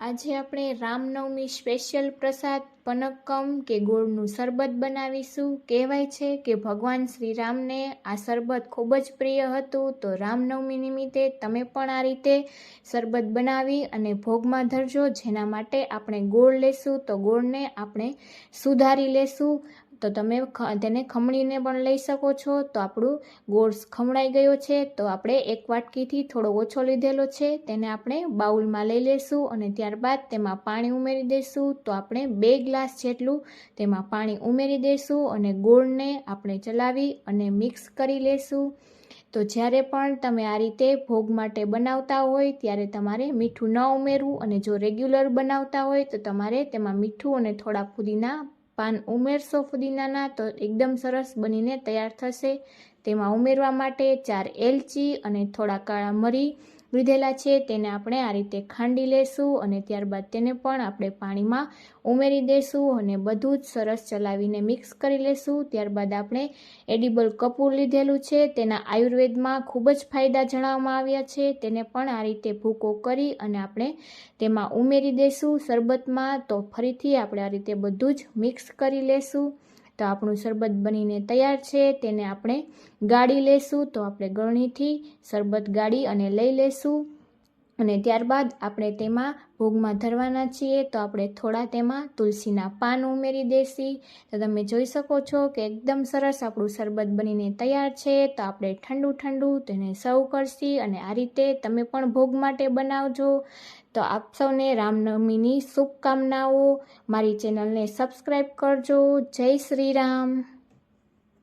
આજે આપણે રામનવમી સ્પેશિયલ પ્રસાદ પનક્કમ કે ગોળનું શરબત બનાવીશું। કહેવાય છે કે ભગવાન શ્રી રામને આ શરબત ખૂબ જ પ્રિય હતું, તો રામનવમી નિમિત્તે તમે પણ આ રીતે શરબત બનાવી અને ભોગમાં ધરજો। જેના માટે આપણે ગોળ લેશું, તો ગોળને આપણે સુધારી લેશું। તો તમે તેને ખમણીને પણ લઈ શકો છો। તો આપણું ગોળ ખમણાઈ ગયો છે, તો આપણે એક વાટકીથી થોડો ઓછો લીધેલો છે, તેને આપણે બાઉલમાં લઈ લેશું અને ત્યારબાદ તેમાં પાણી ઉમેરી દઈશું। તો આપણે 2 ગ્લાસ જેટલું તેમાં પાણી ઉમેરી દઈશું અને ગોળને આપણે ચલાવી અને મિક્સ કરી લેશું। તો જ્યારે પણ તમે આ રીતે ભોગ માટે બનાવતા હોય ત્યારે તમારે મીઠું ન ઉમેરવું, અને જો રેગ્યુલર બનાવતા હોય તો તમારે તેમાં મીઠું અને થોડા ફુદીના પાન ઉમેરશો ફુદીનાના, તો એકદમ સરસ બનીને તૈયાર થશે। તેમાં ઉમેરવા માટે 4 એલચી અને થોડા કાળા મરી લીધેલા છે, તેને આપણે આ રીતે ખાંડી લેશું અને ત્યારબાદ તેને પણ આપણે પાણીમાં ઉમેરી દઈશું અને બધું જ સરસ ચલાવીને મિક્સ કરી લેશું। ત્યારબાદ આપણે એડિબલ કપૂર લીધેલું છે, તેના આયુર્વેદમાં ખૂબ જ ફાયદા જણાવવામાં આવ્યા છે, તેને પણ આ રીતે ભૂકો કરી અને આપણે તેમાં ઉમેરી દઈશું શરબતમાં। તો ફરીથી આપણે આ રીતે બધું જ મિક્સ કરી લેશું। તો આપણું શરબત બનીને તૈયાર છે, તેને આપણે ગાળી લેશું। તો આપણે ગળણીથી શરબત ગાળી અને લઈ લેશું અને ત્યારબાદ આપણે તેમાં ભોગમાં ધરવાના છીએ। તો આપણે થોડા તેમાં તુલસીના પાન ઉમેરી દઈશું। તો તમે જોઈ શકો છો કે એકદમ સરસ આપણું શરબત બનીને તૈયાર છે। તો આપણે ઠંડુ તેને સર્વ કરશી અને આ રીતે તમે પણ ભોગ માટે બનાવજો। તો આપ સૌને રામનવમીની શુભકામનાઓ। મારી ચેનલને સબસ્ક્રાઈબ કરજો। જય શ્રી રામ।